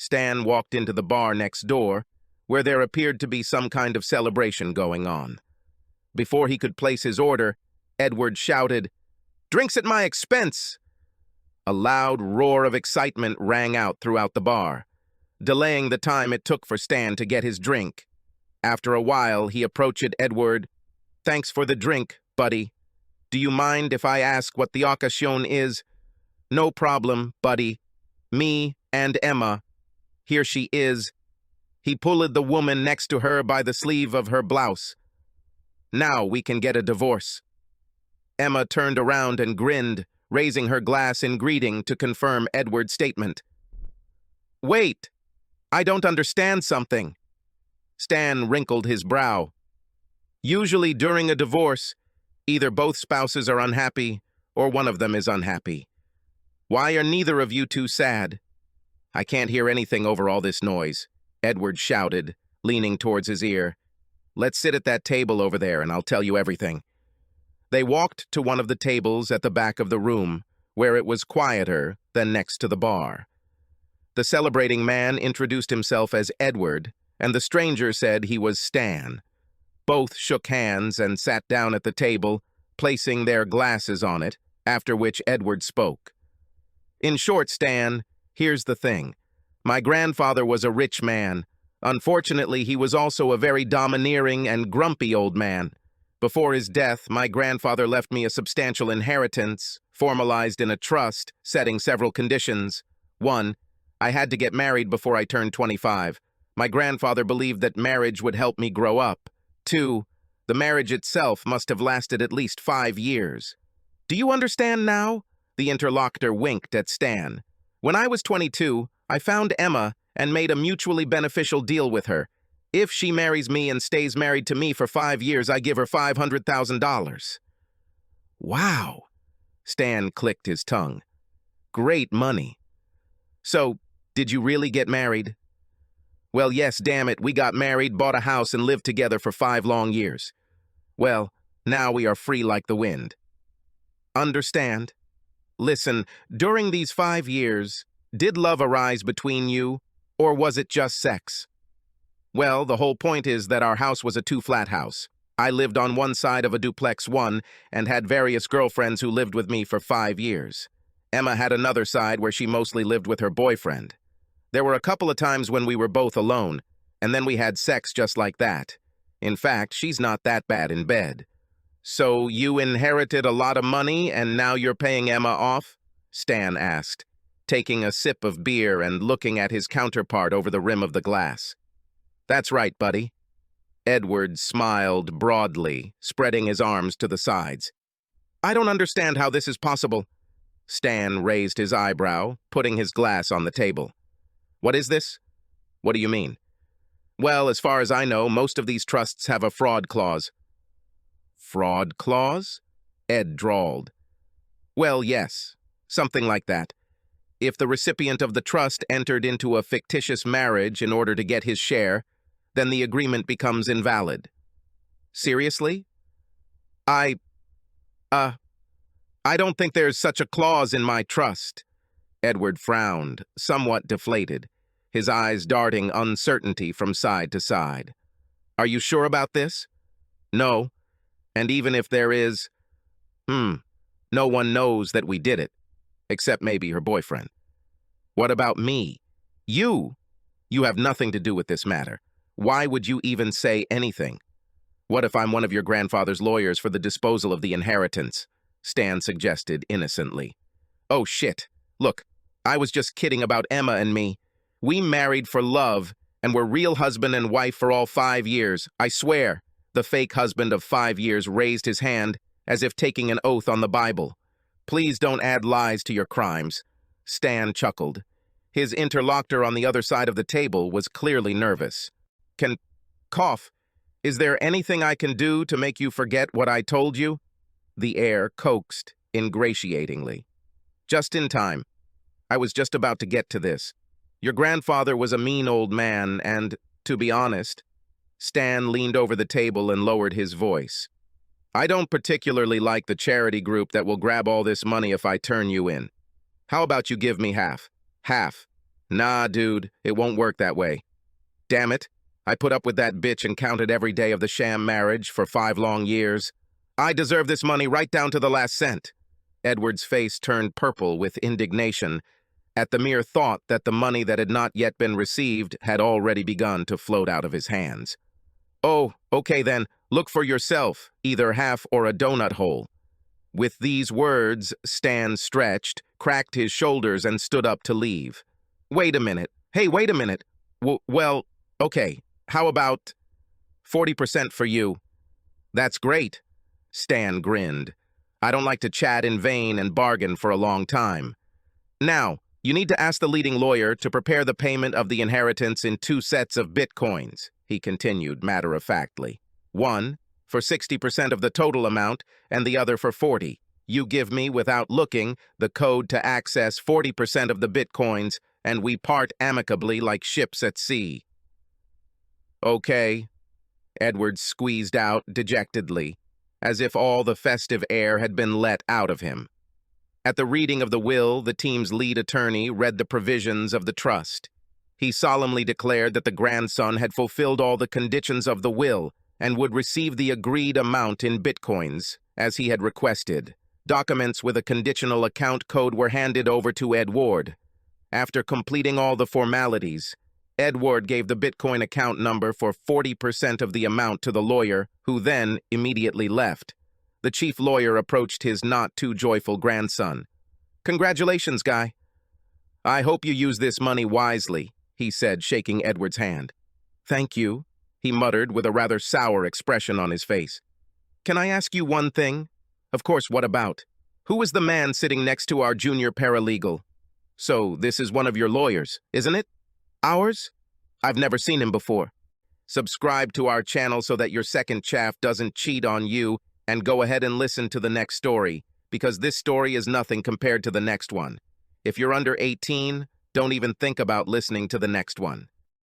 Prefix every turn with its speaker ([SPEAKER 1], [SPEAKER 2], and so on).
[SPEAKER 1] Stan walked into the bar next door, where there appeared to be some kind of celebration going on. Before he could place his order, Edward shouted, "Drinks at my expense!" A loud roar of excitement rang out throughout the bar, delaying the time it took for Stan to get his drink. After a while, he approached Edward. "Thanks for the drink, buddy. Do you mind if I ask what the occasion is?" "No problem, buddy. Me and Emma. Here she is." He pulled the woman next to her by the sleeve of her blouse. "Now we can get a divorce." Emma turned around and grinned, raising her glass in greeting to confirm Edward's statement. "Wait, I don't understand something." Stan wrinkled his brow. "Usually during a divorce, either both spouses are unhappy or one of them is unhappy. Why are neither of you two sad?" "I can't hear anything over all this noise," Edward shouted, leaning towards his ear. "Let's sit at that table over there and I'll tell you everything." They walked to one of the tables at the back of the room, where it was quieter than next to the bar. The celebrating man introduced himself as Edward, and the stranger said he was Stan. Both shook hands and sat down at the table, placing their glasses on it, after which Edward spoke. "In short, Stan, here's the thing. My grandfather was a rich man. Unfortunately, he was also a very domineering and grumpy old man. Before his death, my grandfather left me a substantial inheritance, formalized in a trust, setting several conditions. 1. I had to get married before I turned 25. My grandfather believed that marriage would help me grow up. 2. The marriage itself must have lasted at least 5 years. Do you understand now?" The interlocutor winked at Stan. "When I was 22, I found Emma and made a mutually beneficial deal with her. If she marries me and stays married to me for 5 years, I give her $500,000. "Wow!" Stan clicked his tongue. "Great money. So, did you really get married?" "Well, yes, damn it, we got married, bought a house, and lived together for 5 long years. Well, now we are free like the wind." "Understand. Listen, during these 5 years, did love arise between you, or was it just sex?" "Well, the whole point is that our house was a 2-flat house. I lived on one side of a duplex 1 and had various girlfriends who lived with me for 5 years. Emma had another side where she mostly lived with her boyfriend. There were a couple of times when we were both alone, and then we had sex just like that. In fact, she's not that bad in bed." "So you inherited a lot of money and now you're paying Emma off?" Stan asked, taking a sip of beer and looking at his counterpart over the rim of the glass. "That's right, buddy." Edward smiled broadly, spreading his arms to the sides. "I don't understand how this is possible." Stan raised his eyebrow, putting his glass on the table. "What is this?" "What do you mean?" "Well, as far as I know, most of these trusts have a fraud clause." "Fraud clause?" Ed drawled. "Well, yes, something like that. If the recipient of the trust entered into a fictitious marriage in order to get his share, then the agreement becomes invalid." "Seriously?" I don't think there's such a clause in my trust." Edward frowned, somewhat deflated, his eyes darting uncertainty from side to side. "Are you sure about this?" "No. And even if there is, no one knows that we did it, except maybe her boyfriend." "What about me?" "You have nothing to do with this matter. Why would you even say anything?" "What if I'm one of your grandfather's lawyers for the disposal of the inheritance?" Stan suggested innocently. "Oh, shit. Look, I was just kidding about Emma and me. We married for love and were real husband and wife for all 5 years. I swear." The fake husband of 5 years raised his hand as if taking an oath on the Bible. "Please don't add lies to your crimes." Stan chuckled. His interlocutor on the other side of the table was clearly nervous. Cough. "Is there anything I can do to make you forget what I told you?" The heir coaxed ingratiatingly. "Just in time. I was just about to get to this. Your grandfather was a mean old man and, to be honest," Stan leaned over the table and lowered his voice, "I don't particularly like the charity group that will grab all this money if I turn you in. How about you give me half?" "Half. Nah, dude, it won't work that way. Damn it. I put up with that bitch and counted every day of the sham marriage for 5 long years. I deserve this money right down to the last cent. Edward's face turned purple with indignation at the mere thought that the money that had not yet been received had already begun to float out of his hands. Oh, okay then, look for yourself, either half or a donut hole. With these words, Stan stretched, cracked his shoulders, and stood up to leave. Wait a minute. Hey, wait a minute. Well, okay, how about 40% for you? That's great. Stan grinned. I don't like to chat in vain and bargain for a long time. Now, you need to ask the leading lawyer to prepare the payment of the inheritance in 2 sets of bitcoins, he continued matter-of-factly. One for 60% of the total amount, and the other for 40. You give me, without looking, the code to access 40% of the bitcoins, and we part amicably like ships at sea. Okay, Edward squeezed out dejectedly, as if all the festive air had been let out of him. At the reading of the will, the team's lead attorney read the provisions of the trust. He solemnly declared that the grandson had fulfilled all the conditions of the will and would receive the agreed amount in bitcoins, as he had requested. Documents with a conditional account code were handed over to Edward. After completing all the formalities, Edward gave the Bitcoin account number for 40% of the amount to the lawyer, who then immediately left. The chief lawyer approached his not-too-joyful grandson. "Congratulations, guy. I hope you use this money wisely," he said, shaking Edward's hand. "Thank you," he muttered with a rather sour expression on his face. "Can I ask you one thing?" "Of course, what about?" "Who is the man sitting next to our junior paralegal?" "So, this is one of your lawyers, isn't it?" "Ours? I've never seen him before." Subscribe to our channel so that your second chaff doesn't cheat on you, and go ahead and listen to the next story, because this story is nothing compared to the next one. If you're under 18, don't even think about listening to the next one.